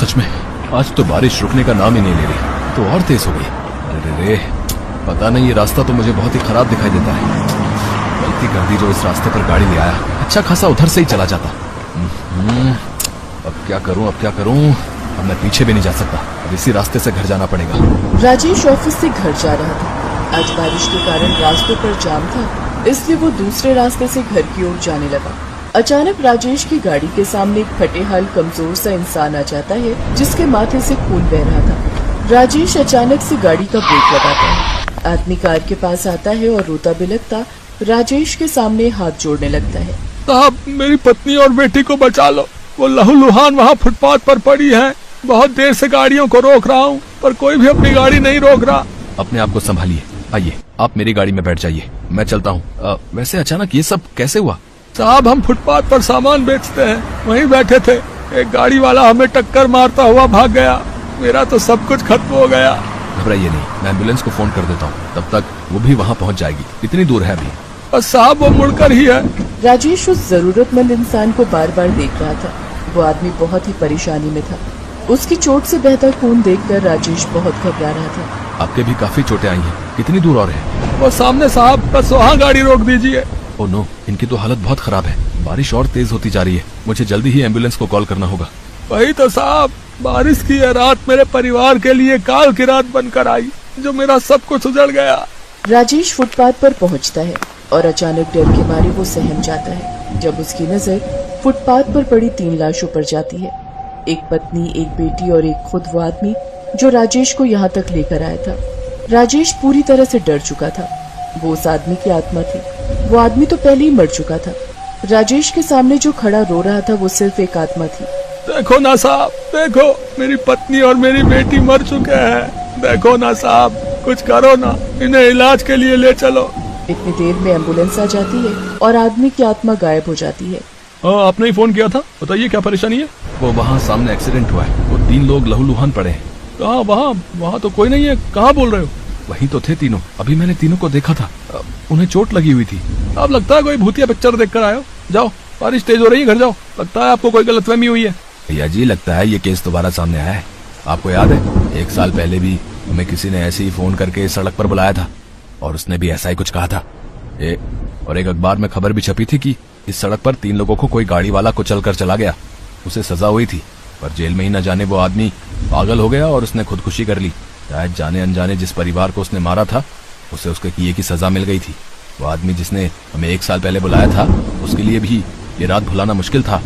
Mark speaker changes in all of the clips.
Speaker 1: सच में आज तो बारिश रुकने का नाम ही नहीं ले रही, तो और तेज हो गई। अरे रे, पता नहीं, ये रास्ता तो मुझे बहुत ही खराब दिखाई देता है। गलती कर दी जो इस रास्ते पर गाड़ी ले आया, अच्छा खासा उधर से ही चला जाता। अब क्या करूं, अब मैं पीछे भी नहीं जा सकता, अब इसी रास्ते से घर जाना पड़ेगा।
Speaker 2: राजेश ऑफिस से घर जा रहा था। आज बारिश के कारण रास्ते पर जाम था, इसलिए वो दूसरे रास्ते से घर की ओर जाने लगा। अचानक राजेश की गाड़ी के सामने एक फटे हाल कमजोर सा इंसान आ जाता है, जिसके माथे से खून बह रहा था। राजेश अचानक से गाड़ी का ब्रेक लगाता है। आदमी कार के पास आता है और रोता बिलखता राजेश के सामने हाथ जोड़ने लगता है।
Speaker 3: साहब, मेरी पत्नी और बेटी को बचा लो, वो लहूलुहान वहाँ फुटपाथ पर पड़ी है। बहुत देर से गाड़ियों को रोक रहा हूँ, पर कोई भी अपनी गाड़ी नहीं रोक रहा।
Speaker 1: अपने आप को संभालिए, आइए आप मेरी गाड़ी में बैठ जाइए, मैं चलता हूँ। वैसे अचानक ये सब कैसे हुआ?
Speaker 3: साहब, हम फुटपाथ पर सामान बेचते हैं, वहीं बैठे थे, एक गाड़ी वाला हमें टक्कर मारता हुआ भाग गया। मेरा तो सब कुछ खत्म हो गया।
Speaker 1: घबराइए नहीं, मैं एम्बुलेंस को फोन कर देता हूँ, तब तक वो भी वहाँ पहुँच जाएगी। कितनी दूर है अभी?
Speaker 3: बस साहब, वो मुड़कर ही है।
Speaker 2: राजेश उस जरूरतमंद इंसान को बार बार देख रहा था। वो आदमी बहुत ही परेशानी में था। उसकी चोट से बहता खून देखकर राजेश बहुत घबरा रहा था।
Speaker 1: आपके भी काफी चोटें आई हैं, कितनी दूर और है?
Speaker 3: वो सामने साहब, बस वहाँ गाड़ी रोक दीजिए।
Speaker 1: ओह नो, इनकी तो हालत बहुत खराब है। बारिश और तेज होती जा रही है, मुझे जल्दी ही एम्बुलेंस को कॉल करना होगा।
Speaker 3: वही तो साहब, बारिश की यह रात मेरे परिवार के लिए काल की रात बनकर आई, जो मेरा सब कुछ उजड़ गया।
Speaker 2: राजेश फुटपाथ पर पहुंचता है और अचानक डर के मारे वो सहम जाता है, जब उसकी नजर फुटपाथ पर पड़ी 3 लाशों पर जाती है। एक पत्नी, एक बेटी और एक खुद वो आदमी जो राजेश को यहाँ तक लेकर आया था। राजेश पूरी तरह से डर चुका था। वो उस आदमी की आत्मा थी। वो आदमी तो पहले ही मर चुका था। राजेश के सामने जो खड़ा रो रहा था वो सिर्फ एक आत्मा थी।
Speaker 3: देखो ना साहब, देखो, मेरी पत्नी और मेरी बेटी मर चुके हैं। देखो ना साहब, कुछ करो ना, इन्हें इलाज के लिए ले चलो।
Speaker 2: इतनी देर में एम्बुलेंस आ जाती है और आदमी की आत्मा गायब हो जाती है।
Speaker 3: आपने ही फोन किया था, बताइए क्या परेशानी है?
Speaker 1: वो वहाँ सामने एक्सीडेंट हुआ है, वो 3 लोग लहूलुहान पड़े हैं।
Speaker 3: कहाँ? वहाँ तो कोई नहीं है। कहाँ बोल रहे हो?
Speaker 1: वहीं तो थे तीनों, अभी मैंने तीनों को देखा था। उन्हें चोट लगी हुई थी।
Speaker 3: अब लगता है कोई भूतिया पिक्चर देख कर आए हो। जाओ, बारिश तेज हो रही है, घर जाओ। लगता है आपको कोई गलतफहमी हुई है।
Speaker 1: भैया जी, लगता है ये केस दोबारा सामने आया है। आपको याद है 1 साल पहले भी हमें किसी ने ऐसे ही फोन करके इस सड़क पर बुलाया था और उसने भी ऐसा ही कुछ कहा था। और एक अखबार में खबर भी छपी थी कि इस सड़क पर 3 लोगों को कोई गाड़ी वाला कुचल कर चला गया। उसे सजा हुई थी, पर जेल में ही न जाने वो आदमी पागल हो गया और उसने खुदकुशी कर ली। शायद जाने अनजाने जिस परिवार को उसने मारा था, उसे उसके किए की सजा मिल गई थी। वो आदमी जिसने हमें 1 साल पहले बुलाया था, उसके लिए भी ये रात भुलाना मुश्किल था।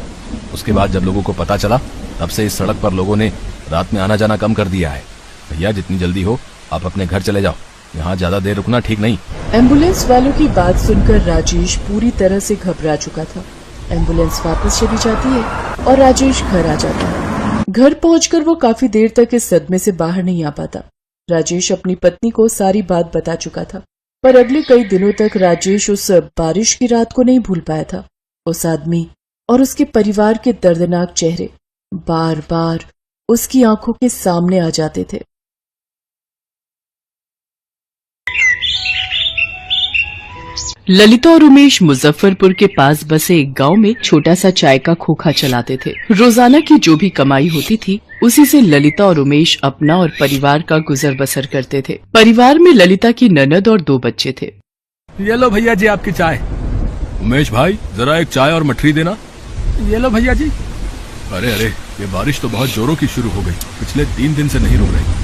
Speaker 1: उसके बाद जब लोगों को पता चला, तब से इस सड़क पर लोगों ने रात में आना जाना कम कर दिया है। भैया, जितनी जल्दी हो आप अपने घर चले जाओ, यहाँ ज्यादा देर रुकना ठीक नहीं।
Speaker 2: एम्बुलेंस वालों की बात सुनकर राजेश पूरी तरह से घबरा चुका था। एम्बुलेंस वापस चली जाती है और राजेश घर आ जाता है। घर पहुंचकर वो काफी देर तक इस सदमे से बाहर नहीं आ पाता। राजेश अपनी पत्नी को सारी बात बता चुका था, पर अगले कई दिनों तक राजेश उस बारिश की रात को नहीं भूल पाया था। उस आदमी और उसके परिवार के दर्दनाक चेहरे बार बार उसकी आंखों के सामने आ जाते थे। ललिता और उमेश मुजफ्फरपुर के पास बसे एक गांव में छोटा सा चाय का खोखा चलाते थे। रोजाना की जो भी कमाई होती थी, उसी से ललिता और उमेश अपना और परिवार का गुजर बसर करते थे। परिवार में ललिता की ननद और 2 बच्चे थे।
Speaker 3: ये लो भैया जी आपकी चाय।
Speaker 1: उमेश भाई, जरा एक चाय और मठरी देना।
Speaker 3: ये लो भैया जी।
Speaker 1: अरे अरे, ये बारिश तो बहुत जोरों की शुरू हो गई, पिछले 3 दिन से नहीं रुक रही।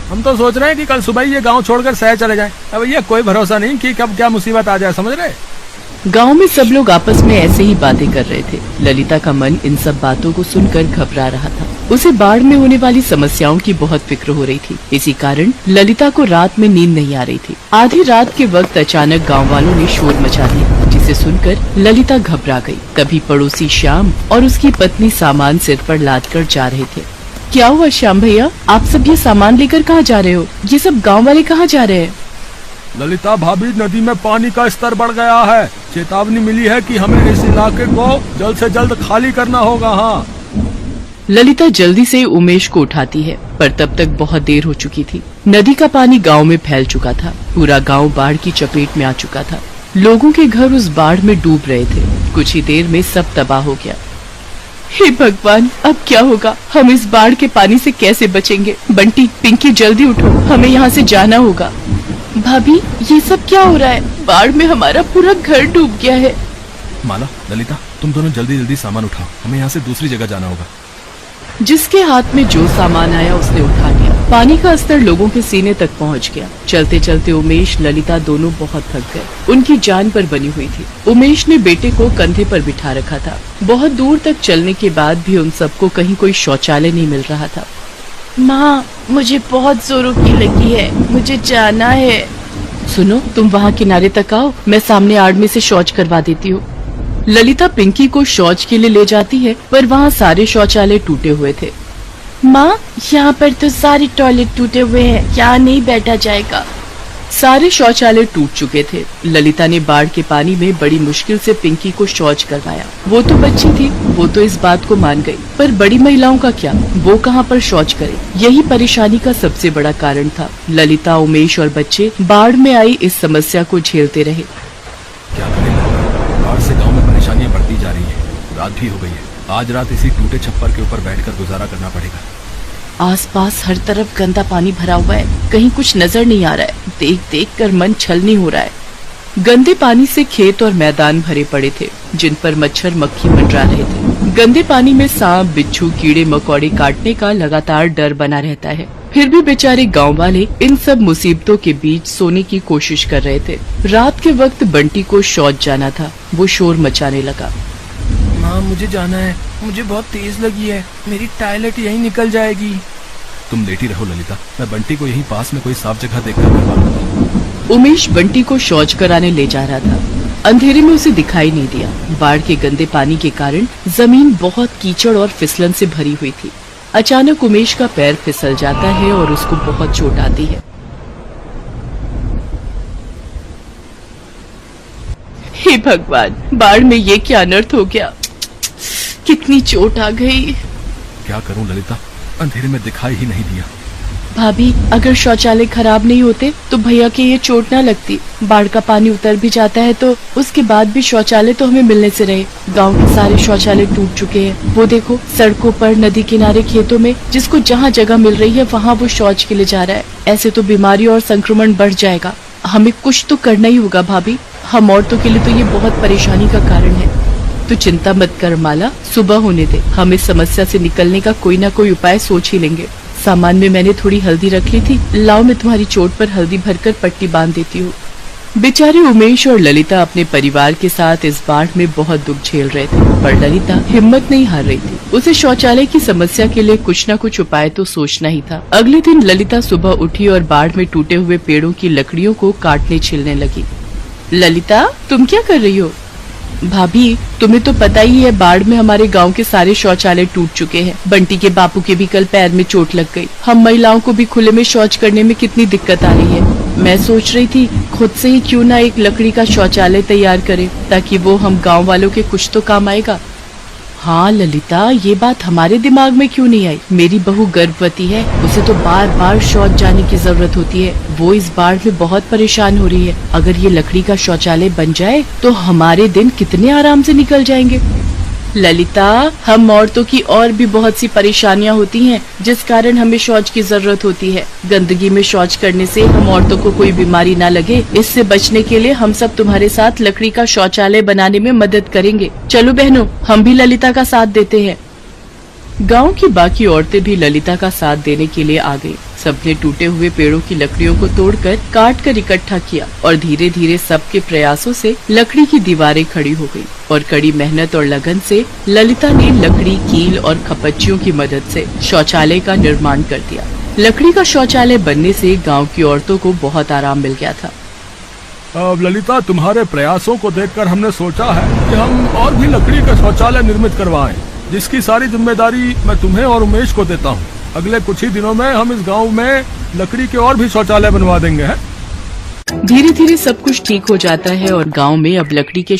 Speaker 3: हम तो सोच रहे हैं कि कल सुबह ही ये गांव छोड़कर शहर चले जाएं। अब भैया कोई भरोसा नहीं कि कब क्या मुसीबत आ जाए, समझ रहे?
Speaker 2: गांव में सब लोग आपस में ऐसे ही बातें कर रहे थे। ललिता का मन इन सब बातों को सुनकर घबरा रहा था। उसे बाढ़ में होने वाली समस्याओं की बहुत फिक्र हो रही थी। इसी कारण ललिता को रात में नींद नहीं आ रही थी। आधी रात के वक्त अचानक गाँव वालों ने शोर मचा दिया, जिसे सुनकर ललिता घबरा गई। तभी पड़ोसी श्याम और उसकी पत्नी सामान सिर पर लाद कर जा रहे थे। क्या हुआ श्याम भैया, आप सब ये सामान लेकर कहाँ जा रहे हो? ये सब गाँव वाले कहाँ जा रहे हैं?
Speaker 3: ललिता भाभी, नदी में पानी का स्तर बढ़ गया है। चेतावनी मिली है कि हमें इस इलाके को जल्द से जल्द खाली करना होगा। हाँ।
Speaker 2: ललिता जल्दी से उमेश को उठाती है, पर तब तक बहुत देर हो चुकी थी। नदी का पानी गांव में फैल चुका था। पूरा गांव बाढ़ की चपेट में आ चुका था। लोगों के घर उस बाढ़ में डूब रहे थे। कुछ ही देर में सब तबाह हो गया। हे भगवान, अब क्या होगा? हम इस बाढ़ के पानी से कैसे बचेंगे? बंटी, पिंकी, जल्दी उठो, हमें यहाँ से जाना होगा। भाभी, ये सब क्या हो रहा है? बाढ़ में हमारा पूरा घर डूब गया है।
Speaker 1: माला, ललिता, तुम दोनों जल्दी जल्दी सामान उठाओ, हमें यहाँ से दूसरी जगह जाना होगा।
Speaker 2: जिसके हाथ में जो सामान आया उसने उठा लिया। पानी का स्तर लोगों के सीने तक पहुंच गया। चलते चलते उमेश, ललिता दोनों बहुत थक गए। उनकी जान पर बनी हुई थी। उमेश ने बेटे को कंधे पर बिठा रखा था। बहुत दूर तक चलने के बाद भी उन सबको कहीं कोई शौचालय नहीं मिल रहा था। माँ, मुझे बहुत जोरों की लगी है, मुझे जाना है। सुनो, तुम वहाँ किनारे तक आओ, मैं सामने आड़ में से शौच करवा देती हूँ। ललिता पिंकी को शौच के लिए ले जाती है, पर वहाँ सारे शौचालय टूटे हुए थे। माँ, यहाँ पर तो सारे टॉयलेट टूटे हुए हैं, यहाँ नहीं बैठा जाएगा। सारे शौचालय टूट चुके थे। ललिता ने बाढ़ के पानी में बड़ी मुश्किल से पिंकी को शौच करवाया। वो तो बच्ची थी, वो तो इस बात को मान गई, पर बड़ी महिलाओं का क्या? वो कहाँ पर शौच करे? यही परेशानी का सबसे बड़ा कारण था। ललिता, उमेश और बच्चे बाढ़ में आई इस समस्या को झेलते रहे।
Speaker 1: क्या करें? बाढ़ से गांव में परेशानियां बढ़ती जा रही हैं। रात भी हो गई है। आज रात इसी टूटे छप्पर के ऊपर बैठकर गुजारा करना पड़ेगा।
Speaker 2: आसपास हर तरफ गंदा पानी भरा हुआ है, कहीं कुछ नजर नहीं आ रहा है। देख देख कर मन छलनी हो रहा है। गंदे पानी से खेत और मैदान भरे पड़े थे, जिन पर मच्छर मक्खी मंडरा रहे थे। गंदे पानी में सांप, बिच्छू, कीड़े मकोड़े काटने का लगातार डर बना रहता है। फिर भी बेचारे गांव वाले इन सब मुसीबतों के बीच सोने की कोशिश कर रहे थे। रात के वक्त बंटी को शौच जाना था। वो शोर मचाने लगा।
Speaker 1: माँ, मुझे जाना है, मुझे बहुत तेज लगी है, मेरी टॉयलेट यहीं निकल जाएगी। तुम लेटी रहो ललिता, मैं बंटी को यहीं पास में कोई साफ जगह देखकर करवा लूंगा।
Speaker 2: उमेश बंटी को शौच कराने ले जा रहा था। अंधेरे में उसे दिखाई नहीं दिया। बाढ़ के गंदे पानी के कारण जमीन बहुत कीचड़ और फिसलन से भरी हुई थी। अचानक उमेश का पैर फिसल जाता है और उसको बहुत चोट आती है। हे भगवान, बाढ़ में ये क्या अनर्थ हो गया? कितनी चोट आ गई।
Speaker 1: क्या करूं ललिता, अंधेरे में दिखाई ही नहीं दिया।
Speaker 2: भाभी, अगर शौचालय खराब नहीं होते तो भैया के ये चोट ना लगती। बाढ़ का पानी उतर भी जाता है तो उसके बाद भी शौचालय तो हमें मिलने से रहे। गांव के सारे शौचालय टूट चुके हैं। वो देखो, सड़कों पर, नदी किनारे, खेतों में, जिसको जहाँ जगह मिल रही है वहाँ वो शौच के लिए जा रहा है। ऐसे तो बीमारी और संक्रमण बढ़ जाएगा। हमें कुछ तो करना ही होगा भाभी। हम औरतों के लिए तो ये बहुत परेशानी का कारण है। तो चिंता मत कर माला, सुबह होने दे, हम इस समस्या से निकलने का कोई ना कोई उपाय सोच ही लेंगे। सामान में मैंने थोड़ी हल्दी रख ली थी, लाओ मैं तुम्हारी चोट पर हल्दी भरकर पट्टी बांध देती हूँ। बेचारे उमेश और ललिता अपने परिवार के साथ इस बाढ़ में बहुत दुख झेल रहे थे, पर ललिता हिम्मत नहीं हार रही थी। उसे शौचालय की समस्या के लिए कुछ न कुछ उपाय तो सोचना ही था। अगले दिन ललिता सुबह उठी और बाढ़ में टूटे हुए पेड़ों की लकड़ियों को काटने छिलने लगी। ललिता, तुम क्या कर रही हो? भाभी, तुम्हें तो पता ही है, बाढ़ में हमारे गांव के सारे शौचालय टूट चुके हैं। बंटी के बापू के भी कल पैर में चोट लग गई। हम महिलाओं को भी खुले में शौच करने में कितनी दिक्कत आ रही है। मैं सोच रही थी खुद से ही क्यों ना एक लकड़ी का शौचालय तैयार करें, ताकि वो हम गांव वालों के कुछ तो काम आएगा। हाँ ललिता, ये बात हमारे दिमाग में क्यों नहीं आई? मेरी बहू गर्भवती है, उसे तो बार बार शौच जाने की जरूरत होती है। वो इस बाढ़ में बहुत परेशान हो रही है। अगर ये लकड़ी का शौचालय बन जाए तो हमारे दिन कितने आराम से निकल जाएंगे। ललिता, हम औरतों की और भी बहुत सी परेशानियां होती हैं, जिस कारण हमें शौच की जरूरत होती है। गंदगी में शौच करने से हम औरतों को कोई बीमारी ना लगे, इससे बचने के लिए हम सब तुम्हारे साथ लकड़ी का शौचालय बनाने में मदद करेंगे। चलो बहनों, हम भी ललिता का साथ देते हैं। गांव की बाकी औरतें भी ललिता का साथ देने के लिए आ गयी। सबने टूटे हुए पेड़ों की लकड़ियों को तोड़कर काट कर इकट्ठा किया और धीरे धीरे सबके प्रयासों से लकड़ी की दीवारें खड़ी हो गई। और कड़ी मेहनत और लगन से ललिता ने लकड़ी, कील और खपच्चियों की मदद से शौचालय का निर्माण कर दिया। लकड़ी का शौचालय बनने से गाँव की औरतों को बहुत आराम मिल गया था।
Speaker 3: अब ललिता, तुम्हारे प्रयासों को देखकर हमने सोचा है कि हम और भी लकड़ी का शौचालय निर्मित करवाएं, जिसकी सारी जिम्मेदारी मैं तुम्हें और उमेश को देता हूँ। अगले कुछ ही दिनों में हम इस गांव में लकड़ी के और भी शौचालय बनवा देंगे।
Speaker 2: धीरे धीरे सब कुछ ठीक हो जाता है और गांव में अब लकड़ी के